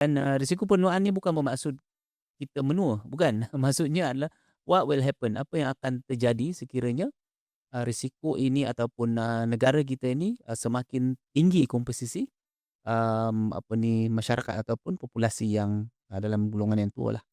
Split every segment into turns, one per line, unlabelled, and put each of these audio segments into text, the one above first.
Dan, risiko penuaan ni bukan bermaksud kita menua, bukan. Maksudnya adalah what will happen, apa yang akan terjadi sekiranya, risiko ini ataupun, negara kita ini, semakin tinggi komposisi, apa ni, masyarakat ataupun populasi yang, dalam golongan yang tua lah.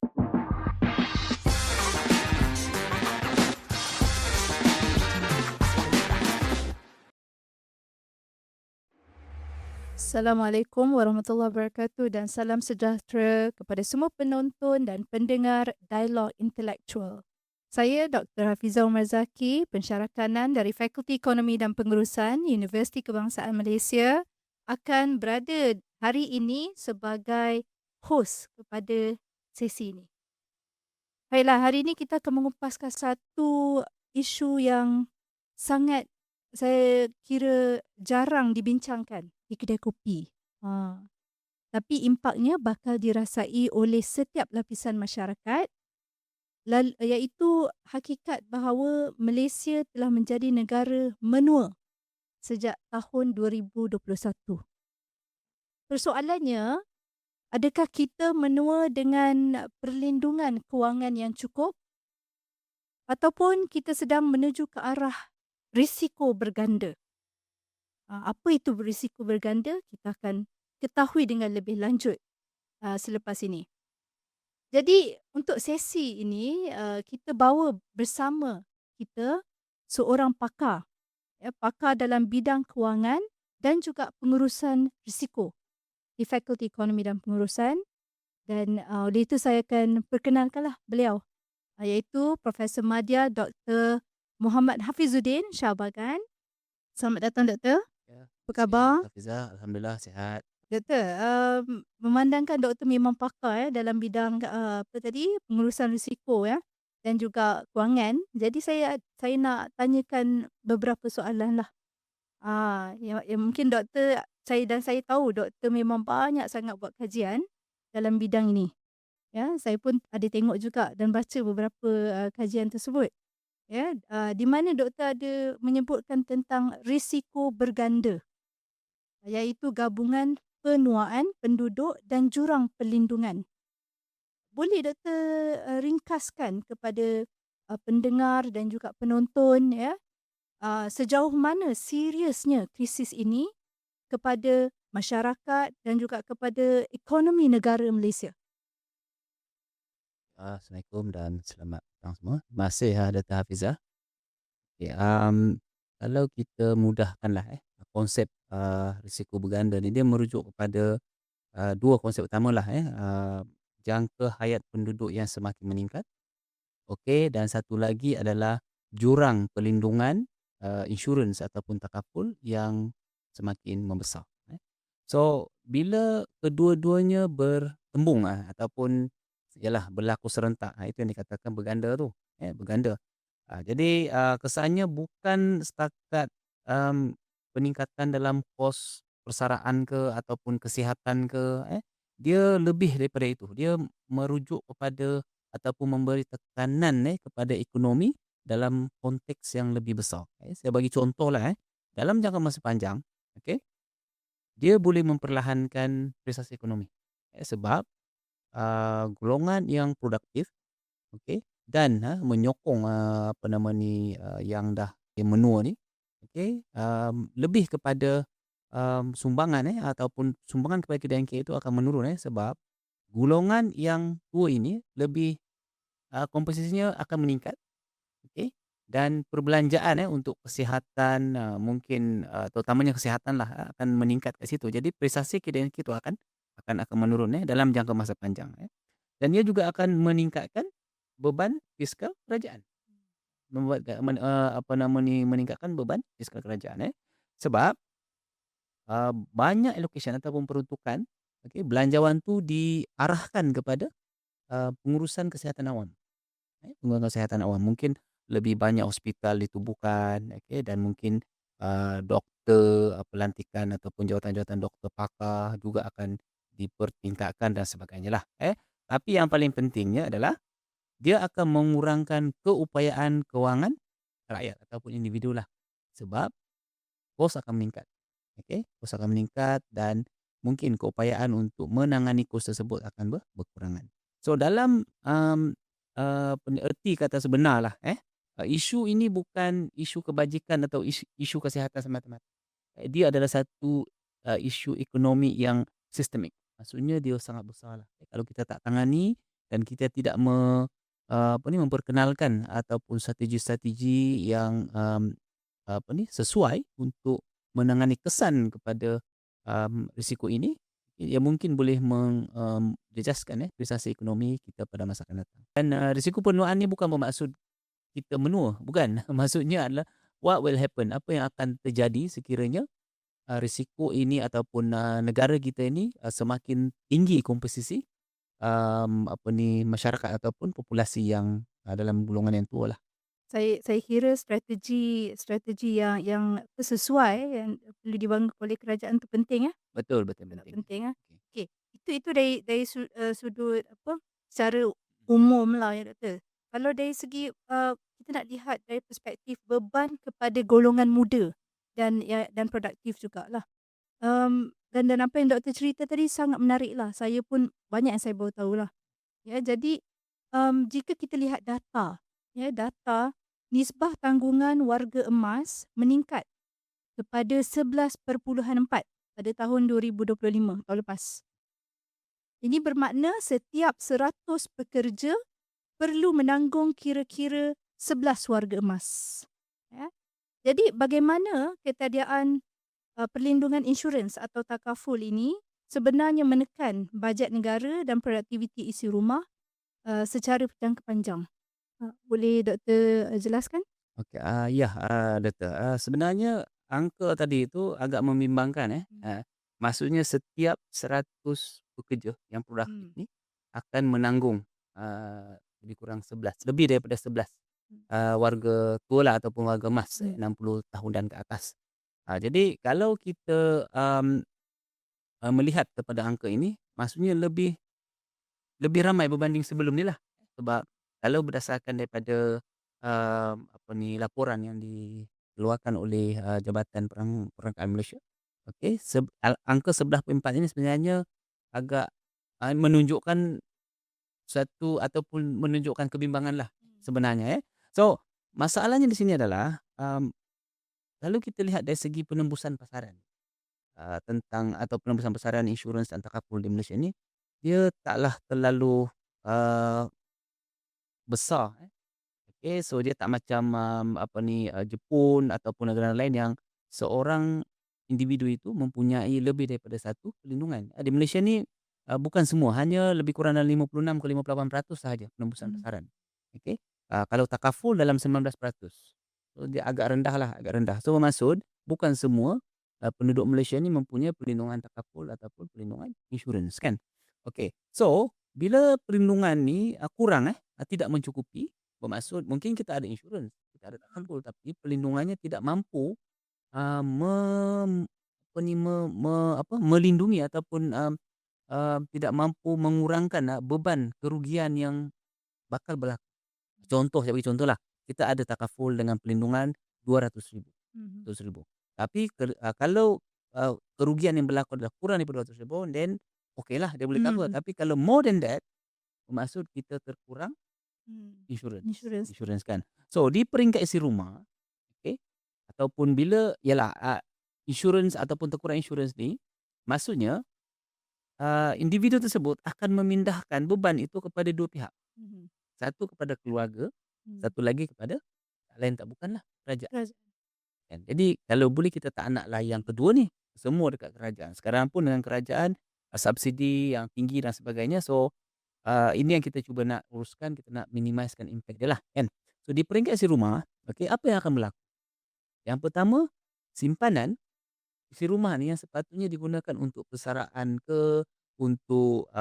Assalamualaikum warahmatullahi wabarakatuh dan salam sejahtera kepada semua penonton dan pendengar Dialog Intelektual. Saya Dr. Hafizah Umar Zaki, pensyarah kanan dari Fakulti Ekonomi dan Pengurusan Universiti Kebangsaan Malaysia, akan berada hari ini sebagai host kepada sesi ini. Baiklah, hari ini kita akan mengupaskan satu isu yang sangat saya kira jarang dibincangkan di kedai kopi. Tapi impaknya bakal dirasai oleh setiap lapisan masyarakat, iaitu hakikat bahawa Malaysia telah menjadi negara menua sejak tahun 2021. Persoalannya, adakah kita menua dengan perlindungan kewangan yang cukup ataupun kita sedang menuju ke arah risiko berganda? Apa itu risiko berganda? Kita akan ketahui dengan lebih lanjut selepas ini. Jadi untuk sesi ini kita bawa bersama kita seorang pakar, pakar dalam bidang kewangan dan juga pengurusan risiko di Fakulti Ekonomi dan Pengurusan, dan oleh itu saya akan perkenalkanlah beliau, iaitu Profesor Madya Dr. Muhammad Hafizuddin Syahbagan. Selamat datang, Doktor.
Ya,
Apa
terima kasih
khabar?
Dr. Hafizah, alhamdulillah sihat.
Doktor, memandangkan doktor memang pakar dalam bidang apa tadi, pengurusan risiko dan juga kewangan. Jadi saya nak tanyakan beberapa soalan lah. Yang mungkin doktor, saya tahu doktor memang banyak sangat buat kajian dalam bidang ini. Ya, saya pun ada tengok juga dan baca beberapa kajian tersebut. Ya, di mana doktor ada menyebutkan tentang risiko berganda, iaitu gabungan penuaan penduduk dan jurang perlindungan. Boleh doktor ringkaskan kepada pendengar dan juga penonton sejauh mana seriusnya krisis ini kepada masyarakat dan juga kepada ekonomi negara Malaysia?
Assalamualaikum dan selamat petang semua. Terima kasih, Dr. Hafizah. Okay, kalau kita mudahkanlah konsep risiko berganda ni, dia merujuk kepada dua konsep utamalah jangka hayat penduduk yang semakin meningkat. Okey, dan satu lagi adalah jurang perlindungan, insurans ataupun takaful yang semakin membesar. So, bila kedua-duanya bertembung ataupun ialah berlaku serentak, itu yang dikatakan berganda tu, berganda. Jadi, kesannya bukan setakat, peningkatan dalam kos persaraan ke ataupun kesihatan ke, dia lebih daripada itu. Dia merujuk kepada ataupun memberi tekanan kepada ekonomi dalam konteks yang lebih besar. Saya bagi contohlah dalam jangka masa panjang, okey, dia boleh memperlahankan prestasi ekonomi. Sebab golongan yang produktif, okey, dan menyokong apa nama ni, yang menua ni, okey, lebih kepada sumbangan ataupun sumbangan kepada kedaian itu akan menurun sebab golongan yang tua ini lebih komposisinya akan meningkat, okey, dan perbelanjaan untuk kesihatan, mungkin terutamanya kesihatanlah akan meningkat kat situ. Jadi prestasi kedaian itu akan menurun dalam jangka masa panjang dan ia juga akan meningkatkan beban fiskal kerajaan. Apa nama ni, meningkatkan beban fiskal kerajaan sebab banyak allocation ataupun peruntukan, okey, belanjawan tu diarahkan kepada pengurusan kesihatan awam. Pengurusan kesihatan awam. Mungkin lebih banyak hospital ditubuhkan, okey, dan mungkin doktor, pelantikan ataupun jawatan-jawatan doktor pakar juga akan dipertingkatkan dan sebagainya lah. Tapi yang paling pentingnya adalah dia akan mengurangkan keupayaan kewangan rakyat ataupun individu lah. Sebab kos akan meningkat. Okey, kos akan meningkat dan mungkin keupayaan untuk menangani kos tersebut akan berkurangan. So dalam, erti kata sebenarlah isu ini bukan isu kebajikan atau isu kesihatan semata-mata. Dia adalah satu, isu ekonomi yang sistemik. Maksudnya dia sangat besarlah. Kalau kita tak tangani dan kita tidak memperkenalkan ataupun strategi-strategi yang, sesuai untuk menangani kesan kepada, risiko ini, ya mungkin boleh jejaskan prestasi ekonomi kita pada masa akan datang. Dan, risiko penuaan ni bukan bermaksud kita menua, bukan. Maksudnya adalah what will happen, apa yang akan terjadi sekiranya risiko ini ataupun, negara kita ini, semakin tinggi komposisi, masyarakat ataupun populasi yang, dalam golongan yang tua lah.
Saya kira strategi yang sesuai yang perlu dibangun oleh kerajaan tu penting ya.
Betul betul,
Sangat
penting.
penting ah.
Okey.
Okey, itu dari sudut apa, secara umumlah ya doktor. Kalau dari segi, kita nak lihat dari perspektif beban kepada golongan muda dan produktif jugalah. Dan apa yang doktor cerita tadi sangat menariklah. Saya pun banyak yang saya baru tahulah. Ya, jadi, jika kita lihat data, ya, data nisbah tanggungan warga emas meningkat kepada 11.4 pada tahun 2025, tahun lepas. Ini bermakna setiap 100 pekerja perlu menanggung kira-kira 11 warga emas. Ya. Jadi bagaimana ketersediaan perlindungan insurans atau takaful ini sebenarnya menekan bajet negara dan produktiviti isi rumah secara jangka panjang. Boleh doktor jelaskan?
Okey, ya, Doktor. Sebenarnya angka tadi itu agak membimbangkan
Hmm.
maksudnya setiap 100 pekerja yang produktif
Hmm.
ni akan menanggung, lebih kurang 11, lebih daripada 11,
Hmm.
warga tua lah ataupun warga emas,
Hmm.
60 tahun dan ke atas. Jadi kalau kita, melihat kepada angka ini, maksudnya lebih lebih ramai berbanding sebelum ni lah. Sebab kalau berdasarkan daripada, laporan yang dikeluarkan oleh, Jabatan Perangkaan Malaysia, okey, angka 11.4 ini sebenarnya agak, menunjukkan satu ataupun menunjukkan kebimbangan lah sebenarnya. So, masalahnya di sini adalah, kalau kita lihat dari segi penembusan pasaran, tentang atau penembusan pasaran insurans dan takaful di Malaysia ni, dia taklah terlalu, eee, besar. Okey, so dia tak macam, Jepun ataupun negara lain yang seorang individu itu mempunyai lebih daripada satu perlindungan. Di Malaysia ni, bukan semua, hanya lebih kurang dalam 56 ke 58% sahaja penembusan
Hmm.
pasaran. Okey, kalau takaful dalam 19%. So dia agak rendah lah, agak rendah. So bermaksud bukan semua, penduduk Malaysia ni mempunyai perlindungan takaful ataupun perlindungan insurans kan. Okey, so bila perlindungan ni, kurang tidak mencukupi. Bermaksud mungkin kita ada insurans, kita ada takaful, tapi perlindungannya tidak mampu, apa ni, melindungi ataupun, tidak mampu mengurangkan, beban kerugian yang bakal berlaku. Contoh, saya bagi contohlah, kita ada takaful dengan perlindungan 200,000,
Mhm.
200,000. Tapi kalau, kerugian yang berlaku adalah kurang daripada 200,000, then okeylah dia boleh cover.
Mhm.
Tapi kalau more than that, bermaksud kita terkurang
Hmm.
insurans,
Insurans.
insurans kan. So di peringkat isi rumah, okey, ataupun bila ialah, insurans ataupun terkurang insurans ni, maksudnya, individu tersebut akan memindahkan beban itu kepada dua pihak.
Mhm.
Satu kepada keluarga,
Hmm.
satu lagi kepada tak lain tak bukanlah kerajaan
Kerajaan.
kan. Jadi kalau boleh kita tak naklah yang kedua ni, semua dekat kerajaan. Sekarang pun dengan kerajaan, subsidi yang tinggi dan sebagainya. So, ini yang kita cuba nak uruskan, kita nak minimizekan impact dia lah kan. So di peringkat isi rumah, okey, apa yang akan berlaku? Yang pertama, simpanan isi rumah ni yang sepatutnya digunakan untuk persaraan ke, untuk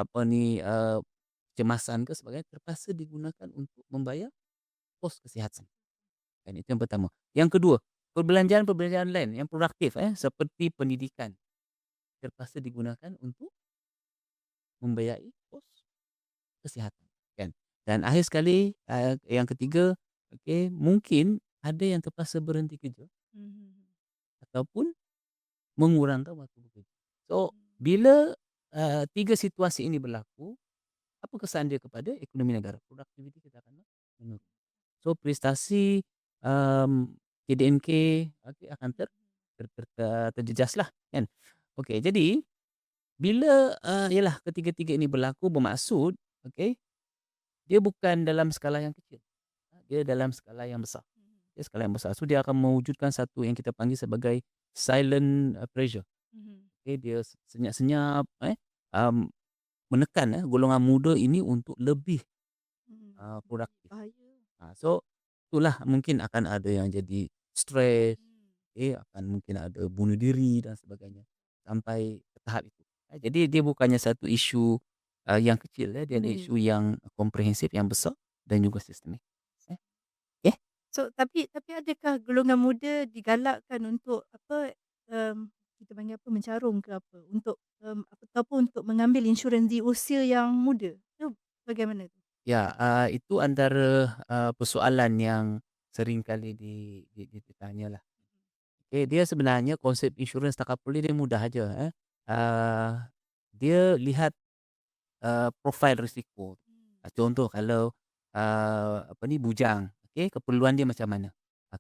kecemasan ke sebagainya, terpaksa digunakan untuk membayar kos kesihatan. Kan itu yang pertama. Yang kedua, perbelanjaan-perbelanjaan lain yang produktif seperti pendidikan, terpaksa digunakan untuk membiayai kos kesihatan, kan. Dan akhir sekali, yang ketiga, okey, mungkin ada yang terpaksa berhenti kerja
Mhm.
ataupun mengurangkan waktu bekerja. So, Bila 3 situasi ini berlaku, apa kesan dia kepada ekonomi negara? Produktiviti kita akan menurun. So prestasi, KDNK akan terjejaslah kan. Okey, jadi bila, ialah ketiga-tiga ini berlaku bermaksud, okey, dia bukan dalam skala yang kecil, dia dalam skala yang besar. Dia skala yang besar. So dia akan mewujudkan satu yang kita panggil sebagai silent, pressure.
Mhm.
Okey, dia senyap-senyap, um, menekan golongan muda ini untuk lebih, produktif.
Bahaya.
So itulah mungkin akan ada yang jadi stres,
Hmm.
akan mungkin ada bunuh diri dan sebagainya, sampai ke tahap itu. Jadi dia bukannya satu isu, yang kecil, dia ada
Mhm.
isu yang komprehensif, yang besar dan juga sistemik. Eh, okey?
So, tapi adakah golongan muda digalakkan untuk apa, kita panggil apa, mencarung ke apa, untuk, ataupun untuk mengambil insurans di usia yang muda? Tu bagaimana tu?
Ya, itu antara, persoalan yang sering kali ditanyalah. Okey, dia sebenarnya konsep insurans takaful ni dia mudah aja, Uh, dia lihat profil risiko. Contoh kalau, apa ni, bujang, okey, keperluan dia macam mana?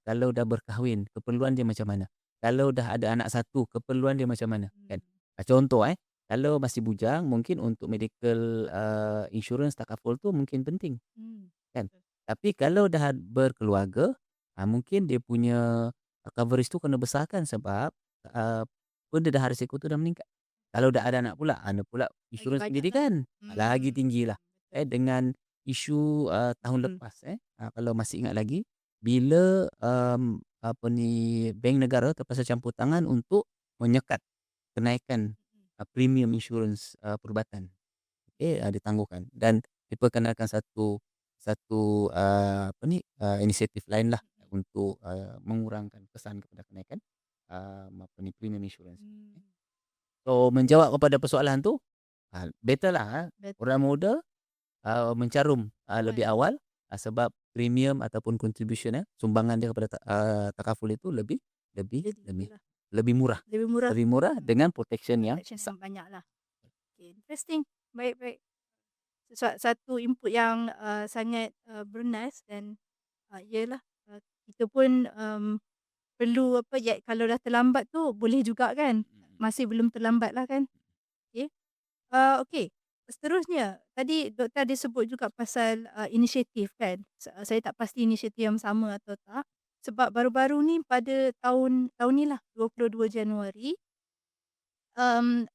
Kalau dah berkahwin, keperluan dia macam mana? Kalau dah ada anak satu, keperluan dia macam mana? Kan? Contoh, kalau masih bujang mungkin untuk medical, insurance takaful tu mungkin penting,
Hmm.
kan? Tapi kalau dah berkeluarga, mungkin dia punya coverage tu kena besarkan sebab, pendedahan risiko tu dah meningkat. Kalau dah ada anak pula
Lagi
insurans
banyaklah.
pendidikan, lagi tinggilah.
Betul.
Dengan isu, tahun
Mhm.
lepas, kalau masih ingat lagi, bila, apa ni, bank negara terpaksa campur tangan untuk menyekat kenaikan, premium insurans, perubatan. Okey, ditangguhkan dan diperkenalkan satu satu, apa ni, inisiatif lainlah untuk, mengurangkan kesan kepada kenaikan, apa ni, premium insurans. So menjawab kepada persoalan tu, better-lah,
Betul.
orang muda, mencarum, lebih
Awal.
awal, sebab premium ataupun contribution, sumbangan dia kepada takaful itu lebih lebih
Jadi
lebih
itulah,
lebih murah
lebih murah.
lebih murah dengan protection yang
Protection
besar.
yang banyaklah. Okay, interesting. Baik, baik. Satu input yang, sangat, bernas dan, iyalah, kita pun, perlu apa, ya kalau dah terlambat tu boleh juga kan,
Mhm.
masih belum terlambat lah kan. Okey, okey, seterusnya tadi doktor ada sebut juga pasal, inisiatif kan, saya tak pasti inisiatif yang sama atau tak, sebab baru-baru ni pada tahun ni lah 22 Januari, um,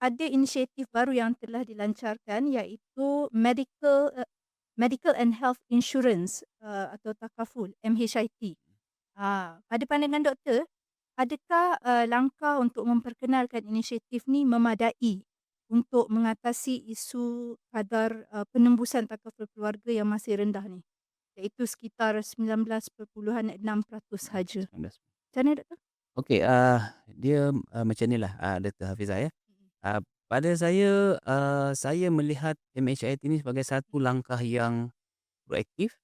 ada inisiatif baru yang telah dilancarkan iaitu Medical and Health Insurance, atau takaful, MHIT. Pada pandangan doktor, adakah, langkah untuk memperkenalkan inisiatif ni memadai untuk mengatasi isu kadar, penembusan takaful keluarga yang masih rendah ni? Iaitu sekitar 19.6% sahaja.
19.
Macam mana doktor?
Okey, dia, macam nilah, Dr. Hafizah, ya.
Mhm.
Pada saya melihat MHIT ini sebagai satu langkah yang proaktif,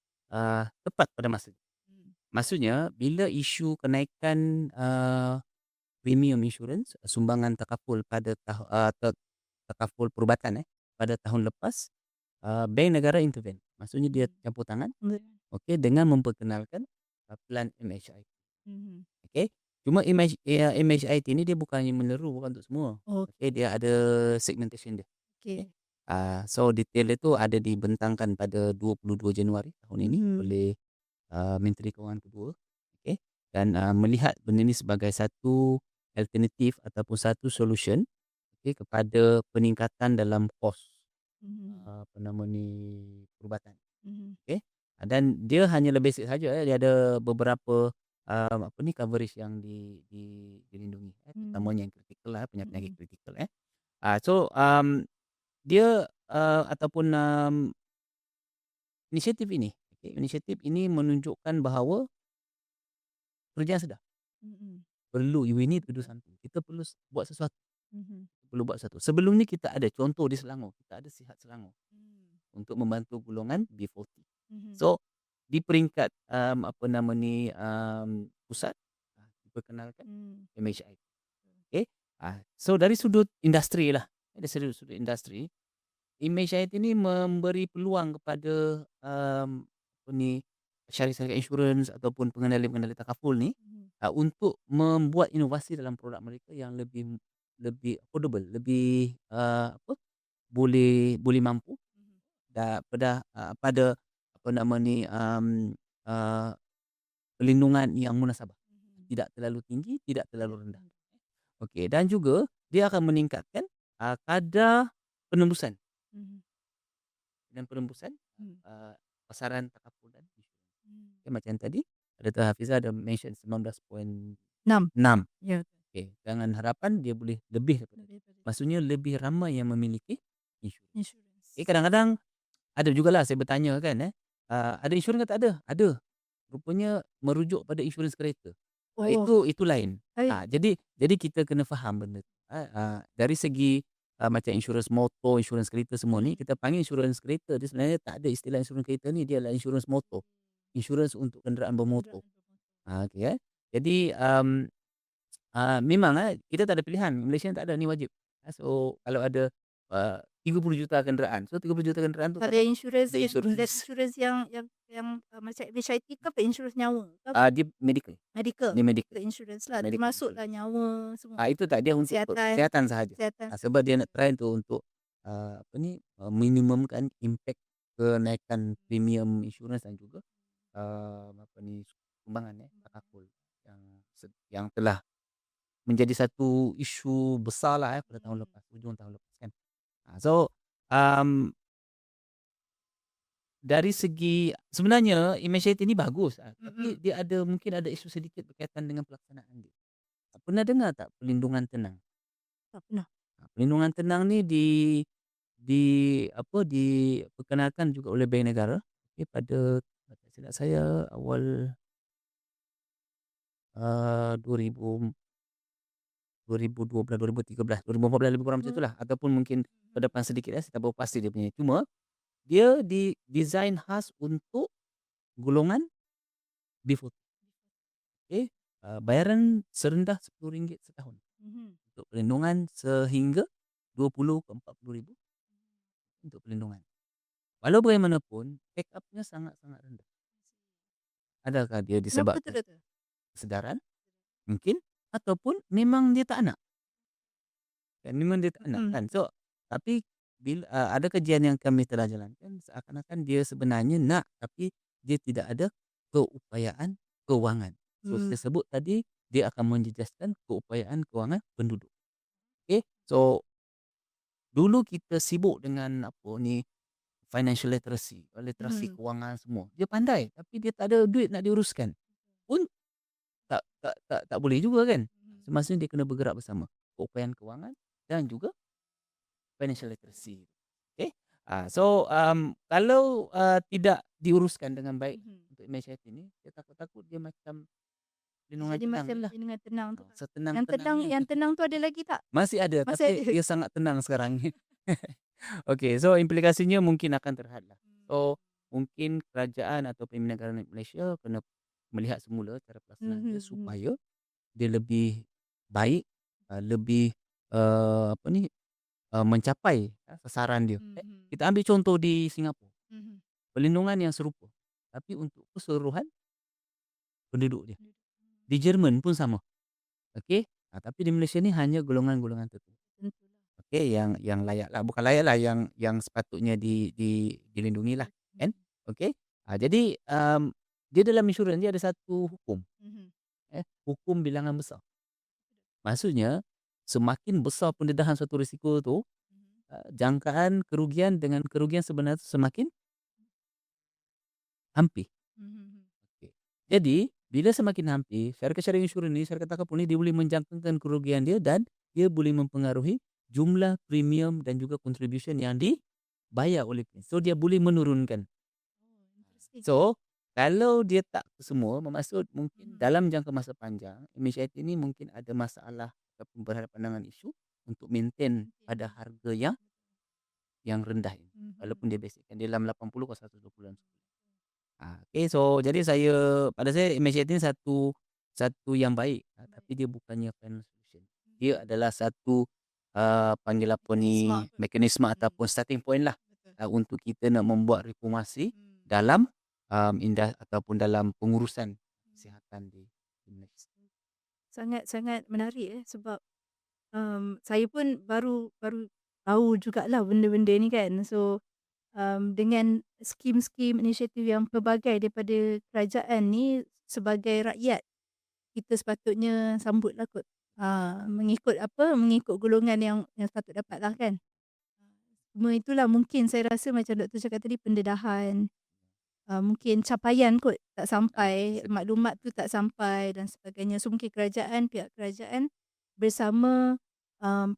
tepat pada masanya.
Mhm.
Maksudnya bila isu kenaikan, premium insurans, sumbangan takaful pada takaful perubatan, pada tahun lepas, bank negara intervene. Maksudnya dia
Mhm.
campur tangan,
Mhm.
okey, dengan memperkenalkan, plan MHIT.
Mhm.
Okey. Cuma MHIT ni dia bukannya meneru, bukan untuk semua.
Oh,
Okey, dia ada segmentation dia. Okey.
okey.
So detail dia tu ada dibentangkan pada 22 Januari tahun ini
Mhm.
oleh, Menteri Kewangan kedua. Okey. Dan, melihat benda ni sebagai satu alternatif ataupun satu solution, okey, kepada peningkatan dalam kos,
Mhm.
apa nama ni, perubatan.
Mhm.
Okey, dan dia hanyalah basic saja, dia ada beberapa, apa ni, coverage yang dilindungi,
Mmm.
terutamanya yang kritikal penyakit-penyakit
Mhm.
kritikal, So, dia, ataupun, inisiatif ini, okey, inisiatif ini menunjukkan bahawa kerajaan sedar,
Mhm.
we need to do something. Kita perlu buat sesuatu,
Mhm.
perlu buat sesuatu. Sebelum ni kita ada contoh di Selangor, kita ada Sihat Selangor
Mmm.
untuk membantu golongan B40.
Mhm.
So, di peringkat, apa nama ni, pusat, diperkenalkan
Mmm.
MHI. Okey. So dari sudut industri lah, dari sudut industri, Image IT ni memberi peluang kepada, apa ni, syarikat-syarikat insurans ataupun pengendali-pengendali takaful ni,
Mhm.
untuk membuat inovasi dalam produk mereka yang lebih lebih affordable, lebih, apa, boleh mampu
Mhm.
pada apa nama ni, eee, perlindungan yang munasabah.
Mhm.
Tidak terlalu tinggi, tidak
Tidak
terlalu rendah.
terlalu.
Okey, dan juga dia akan meningkatkan, kadar penembusan
Mhm.
dan penembusan,
Mhm.
pasaran takaful dan insurans.
Mmm.
Okay, macam tadi Dato' Hafizah ada mention
6.
19.6.
Ya,
Okey, dengan harapan dia boleh lebih daripada itu.
lebih daripada
Maksudnya lebih ramai yang memiliki insurans.
insurance.
Kadang-kadang ada jugalah saya bertanya kan, ada insurans ke tak ada? Ada. Rupanya merujuk pada insurans kereta.
Oh,
Itu lain.
baik.
Jadi kita kena faham benda tu. Dari segi, macam insurans motor, insurans kereta semua ni,
Mhm.
kita panggil insurans kereta, dia sebenarnya tak ada istilah insurans kereta ni, dia adalah insurans motor. Insurans untuk kenderaan bermotor.
Kenderaan bermotor.
Okey. Jadi, memang kita tak ada pilihan, Malaysia ni tak ada, ni wajib. So kalau ada, 30 juta kenderaan, so 30 juta kenderaan tu
Kalau
takkan
yang insurans
ada
dan
insurans.
insurans yang macam HIT ke apa insurans nyawa ke apa?
Dia medical,
Medical.
dia medical,
Medical insurance lah
medical
termasuklah
insurance.
nyawa semua.
Itu tak, dia untuk
Kesihatan
kesihatan sahaja.
kesihatan
Sebab
sahaja.
dia nak try untuk, apa ni, minimumkan impact kenaikan premium insurans dan juga, apa ni, sumbangan takaful yang yang telah menjadi satu isu besarlah pada tahun
Mhm.
lepas, hujung tahun lepas kan. So, um, dari segi sebenarnya Imagination ni bagus, tapi
Mhm.
dia mungkin ada isu sedikit berkaitan dengan pelaksanaan dia. Pernah dengar tak perlindungan tenang?
Tak pernah.
Perlindungan tenang ni diperkenalkan juga oleh Bank Negara, pada tak silap saya awal, 2000 2012, 2013, 2014 lebih kurang macam
Oh.
itulah, ataupun mungkin ke
Mhm.
depan sedikit, saya tak berapa pasti dia punya. Cuma dia design khas untuk golongan B40, okey. Bayaran serendah RM10 setahun
Mhm.
untuk perlindungan sehingga 20 ke 40 ribu untuk perlindungan. Walau bagaimanapun take up-nya sangat-sangat rendah. Adakah dia
Kenapa tu,
disebabkan
Doktor?
kesedaran mungkin, ataupun memang dia tak nak, memang dia tak nak
Mhm.
kan. So, tapi bila ada kajian yang kami telah jalankan, seakan-akan dia sebenarnya nak, tapi dia tidak ada keupayaan kewangan. So
Mmm.
saya sebut tadi, dia akan menjejaskan keupayaan kewangan penduduk. Okey. So dulu kita sibuk dengan apa ni, financial literacy, literasi
Mhm.
kewangan semua. Dia pandai tapi dia tak ada duit nak diuruskan. Pun tak boleh juga kan.
Mhm.
Semasa dia kena bergerak bersama. Keupayaan kewangan dan juga financial literacy. Okey. So, kalau, tidak diuruskan dengan baik
Mhm.
untuk MHIT ni, saya takut-takut dia macam
Dia
lindungan
jadi
tenang
macam
je lah.
dengan tenang tu kan.
Setenang-tenangnya.
Yang tenang tu ada lagi tak?
Masih ada,
Masih
tapi
ada?
dia sangat tenang sekarang ni. Okey, so implikasinya mungkin akan terhadlah. So, mungkin kerajaan atau pimpinan negara Malaysia kena melihat semula cara pelaksanaan dia
Mhm. Mhm.
supaya dia lebih baik, lebih, apa ni, mencapai sasaran dia.
Mhm.
Kita ambil contoh di Singapura,
Mhm.
perlindungan yang serupa, tapi untuk keseluruhan penduduk dia.
Penduduk.
Di Jerman pun sama, okey. Tapi di Malaysia ni hanya golongan-golongan tertentu.
Tentulah.
Okey, yang layaklah, bukan layaklah, yang sepatutnya dilindungilah, kan.
Mhm.
Okey. Jadi, dia dalam insurans dia ada satu hukum,
Mhm.
hukum bilangan besar. Maksudnya, semakin besar pendedahan suatu risiko tu,
Mhm.
jangkaan kerugian dengan kerugian sebenar tu semakin hampir.
Mhm.
Okey. Jadi, bila semakin hampir, syarikat-syarikat insurans ni, syarikat takaful ni, dia boleh menjangkakan kerugian dia dan dia boleh mempengaruhi jumlah premium dan juga contribution yang dibayar oleh klien. So, dia boleh menurunkan.
Oh, interesting.
So, kalau dia tak semua, bermaksud mungkin
Mhm.
dalam jangka masa panjang, MHIT ni mungkin ada masalah ataupun berhadapan dengan isu untuk maintain pada
Mungkin.
harga yang rendah ini.
Mhm.
Walaupun dia basickan dia dalam 80 ke 120 dalam sebulan. Okey, so jadi pada saya MHIT ni satu satu yang baik, tapi dia bukannya final solution. dia adalah satu, panggil apa
Mekanisme
ni,
kot.
mekanisme
Mhm.
ataupun starting point lah,
Betul.
untuk kita nak membuat reformasi
Hmm.
dalam, ataupun dalam pengurusan
Hmm.
kesihatan di Malaysia.
Sangat-sangat menarik sebab, saya pun baru baru tahu jugalah benda-benda ni kan. So, dengan skim-skim inisiatif yang pelbagai daripada kerajaan ni, sebagai rakyat kita sepatutnya sambutlah kot. Mengikut apa, mengikut golongan yang patut dapatlah kan. Semua itulah mungkin saya rasa macam doktor cakap tadi, pendedahan, mungkin capaian kot tak sampai,
Betul.
maklumat tu tak sampai dan sebagainya. So mungkin kerajaan, pihak kerajaan bersama,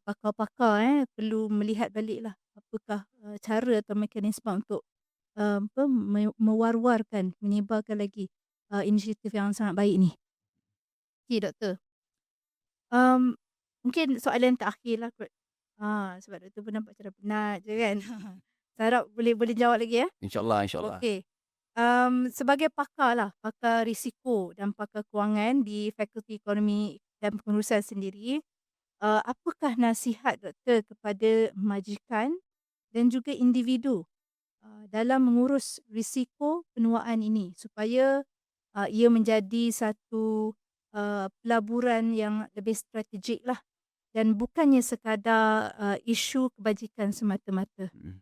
pakar-pakar perlu melihat baliklah apakah, cara atau mekanisme untuk, apa, mewar-warkan, menyebarkan lagi, inisiatif yang sangat baik ni. Okey doktor, mmm, mungkin soalan terakhirlah kot. Sebab doktor pun nampak macam dah penat je kan. Saya harap boleh boleh jawab lagi ya?
InsyaAllah, insyaAllah.
Okey. Sebagai pakarlah, pakar risiko dan pakar kewangan di Fakulti Ekonomi dan Pengurusan sendiri, apakah nasihat doktor kepada majikan dan juga individu, dalam mengurus risiko penuaan ini supaya, ia menjadi satu, pelaburan yang lebih strategiklah dan bukannya sekadar, isu kebajikan semata-mata?
Mhm.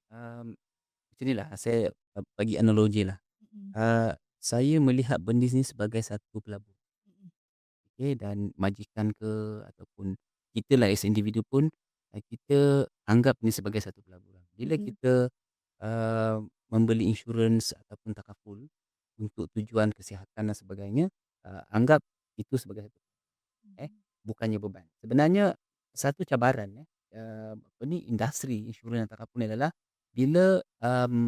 Macam inilah saya, bagi analogi lah.
Mhm,
Saya melihat benda ni sebagai satu pelaburan.
mhm,
Okey, dan majikan ke ataupun kita lah as individu pun, kita anggap ni sebagai satu pelaburan. Bila
mhm,
kita, membeli insurans ataupun takaful untuk tujuan kesihatan dan sebagainya, anggap itu sebagai satu, eh,
mhm,
bukannya beban. Sebenarnya satu cabaran, apa ni, industri insurans dan takaful ni adalah bila,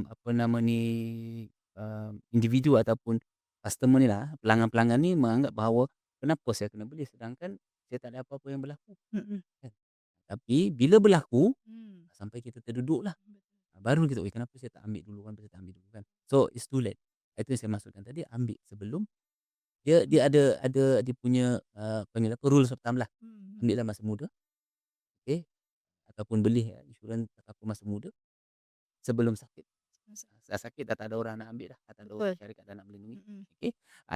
apa nama ni, individu ataupun customer ni lah, pelanggan-pelanggan ni menganggap bahawa kenapa saya kena beli sedangkan saya tak ada apa-apa yang berlaku,
mhm,
kan. Tapi bila berlaku,
hmm,
sampai kita terduduklah,
betul.
baru kita, "Oi, kenapa saya tak ambil dulu, kenapa saya tak ambil dulu," kan. So, it's too late. Itu yang saya maksudkan tadi, ambil sebelum dia
Mhm,
dia ada dia punya, panggil apa, rules of thumb lah.
mhm,
Ambil dalam masa muda, okey, ataupun beli, insurans ataupun masa muda sebelum sakit. Dah sakit dah tak ada orang nak ambil dah, dah tak ada
betul.
syarikat dah nak melindungi.
Mhm,
Okey.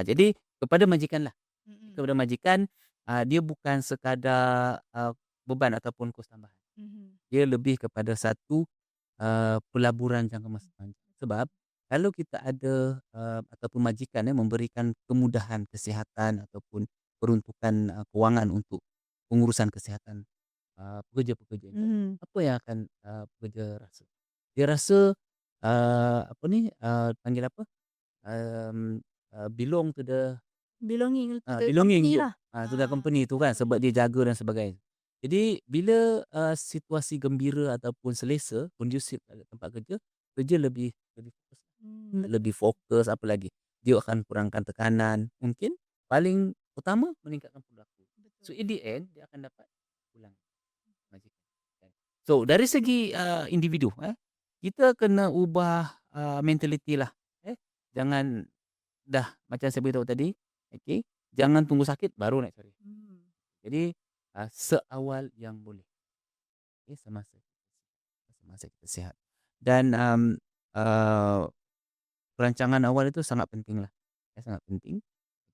Jadi kepada majikanlah.
mhm,
Kepada majikan, dia bukan sekadar, beban ataupun kos tambahan.
mhm,
Dia lebih kepada satu, pelaburan jangka masa panjang. Sebab kalau kita ada, ataupun majikan memberikan kemudahan kesihatan ataupun peruntukan, kewangan untuk pengurusan kesihatan, pekerja-pekerja ini,
mhm.
apa yang akan, pekerja rasa? Dia rasa, apa ni, panggil apa, um, belong to the,
Belonging to the
belonging
company
tu,
lah.
to the company tu kan, sebab dia jaga dan sebagainya. Jadi bila, situasi gembira ataupun selesa, kondusif pada tempat kerja, kerja lebih fokus,
Betul,
lebih fokus, apa lagi, dia akan kurangkan tekanan, mungkin paling utama meningkatkan perilaku. So
betul.
in the end dia akan dapat pulang majikan, kan. So dari segi, individu, kita kena ubah, mentaliti lah, jangan dah macam saya beritahu tadi, okey, jangan tunggu sakit baru nak cari.
Hmm,
Jadi, seawal yang boleh, okey, semasa kita sihat. Dan, eee, perancangan awal itu sangat pentinglah, sangat penting.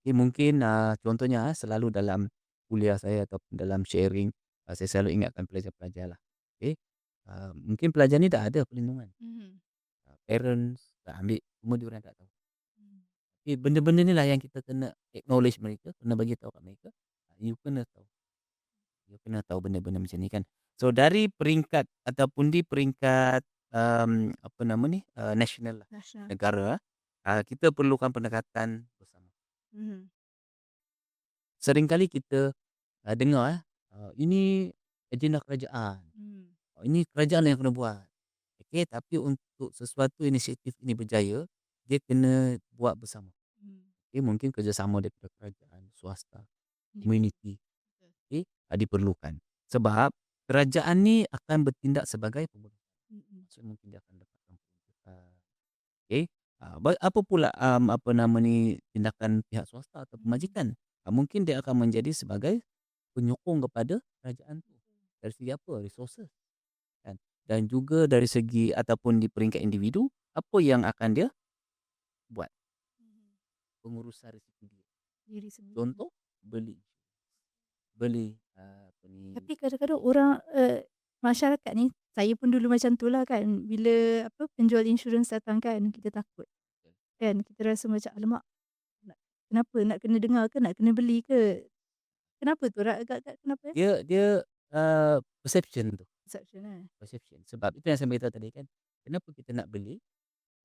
Okey, mungkin, contohnya, selalu dalam kuliah saya ataupun dalam sharing, saya selalu ingatkan pelajar-pelajar lah, okey, mungkin pelajar ni dah ada perlindungan,
mhm,
parents dah ambil, cuma diorang tak tahu.
hmm,
Benda-benda ni lah yang kita kena acknowledge mereka, kena bagi tahu kat mereka, you kena tahu. Dia kena tahu benda-benda macam ni kan. So dari peringkat ataupun di peringkat, apa nama ni, nasional lah,
nasional.
negara, kita perlukan pendekatan bersama.
Mhm,
Seringkali kita, dengar, ini agenda kerajaan,
hmm,
ini kerajaan yang kena buat. Okey, tapi untuk sesuatu inisiatif ini berjaya, dia kena buat bersama.
hmm.
Okey, mungkin kerjasama daripada kerajaan, swasta,
Individu.
komuniti.
Betul.
Okey, diperlukan. Sebab kerajaan ni akan bertindak sebagai pemudahkan.
Mhm,
Maksudnya mungkin dia akan dapatkan peruntukan. Okey, apa pula, apa nama ni, tindakan pihak swasta atau
mhm,
pemajikan? Mungkin dia akan menjadi sebagai penyokong kepada kerajaan tu. Dari segi apa? Resources kan. Dan juga dari segi ataupun di peringkat individu, apa yang akan dia buat? Pengurusan risiko dia.
Diri sendiri.
Contoh, beli beli, apa ni
Tapi kadang-kadang orang, masyarakat ni, saya pun dulu macam tu lah kan, bila apa, penjual insurans datang kan, kita takut kan, kita rasa macam, "Alamak, nak kenapa? Nak kena dengar ke? Nak kena beli ke?" Kenapa tu? Agak-agak kenapa ya?
dia dia, perception tu,
Perception eh?
perception. Sebab itu yang saya beritahu tadi kan, kenapa kita nak beli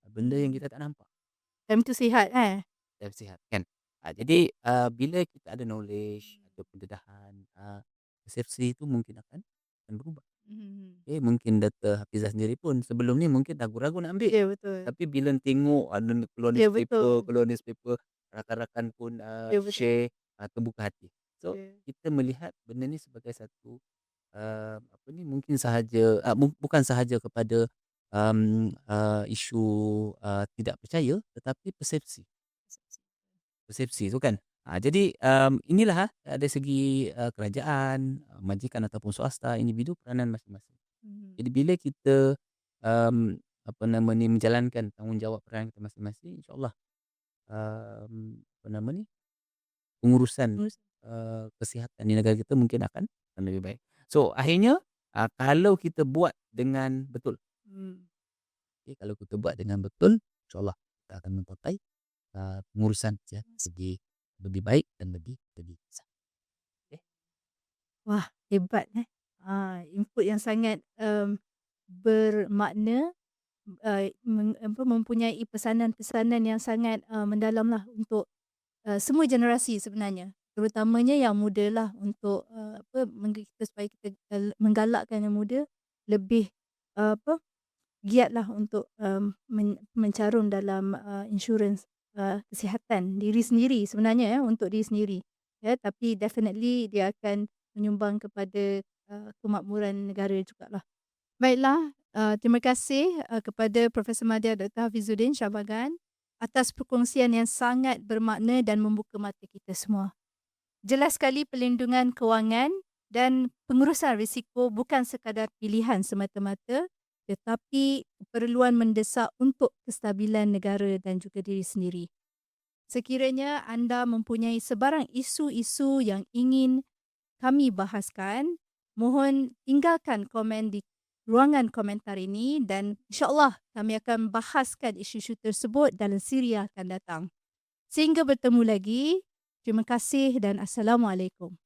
benda yang kita tak nampak
Time tu sihat eh?
dan sihat kan. Jadi, bila kita ada knowledge, ada pendedahan, persepsi itu mungkin akan berubah.
Mhm.
Okay, mungkin Dr. Hafizah sendiri pun sebelum ni mungkin ragu-ragu nak ambil.
Ya betul.
Tapi bila tengok ada
Ya betul.
keluar newspaper, rakan-rakan pun,
Ya betul.
share, terbuka hati. So,
Ya.
kita melihat benda ni sebagai satu, apa ni, mungkin sahaja, bukan sahaja kepada, isu, tidak percaya, tetapi persepsi. Persepsi tu kan. Jadi, inilah, dari segi, kerajaan, majikan ataupun swasta, individu peranan masing-masing.
Mhm.
Jadi bila kita, mmm, apa nama ni, menjalankan tanggungjawab peranan kita masing-masing, InsyaAllah, apa nama ni, pengurusan,
Terus
kesihatan di negara kita mungkin akan lebih baik. So akhirnya, kalau kita buat dengan betul,
hmm.
okey, kalau kita buat dengan betul, InsyaAllah kita akan mencapai, pengurusan segi lebih baik dan lebih besar. Okey.
Wah, hebat eh. Input yang sangat, bermakna, mempunyai pesanan-pesanan yang sangat, mendalamlah untuk, semua generasi sebenarnya. Terutamanya yang muda lah untuk, kita supaya kita, menggalakkan yang muda lebih, giatlah untuk, mencarum dalam, insurans, kesihatan diri sendiri sebenarnya ya, untuk diri sendiri. Ya, tapi definitely dia akan menyumbang kepada, kemakmuran negara jugalah. Baiklah, terima kasih, kepada Profesor Madya Dr. Hafizuddin Shahbagan atas perkongsian yang sangat bermakna dan membuka mata kita semua. Jelas sekali pelindungan kewangan dan pengurusan risiko bukan sekadar pilihan semata-mata, tetapi keperluan mendesak untuk kestabilan negara dan juga diri sendiri. Sekiranya anda mempunyai sebarang isu-isu yang ingin kami bahaskan, mohon tinggalkan komen di ruangan komentar ini dan insyaAllah kami akan bahaskan isu-isu tersebut dalam siri yang akan datang. Sehingga bertemu lagi, terima kasih dan Assalamualaikum.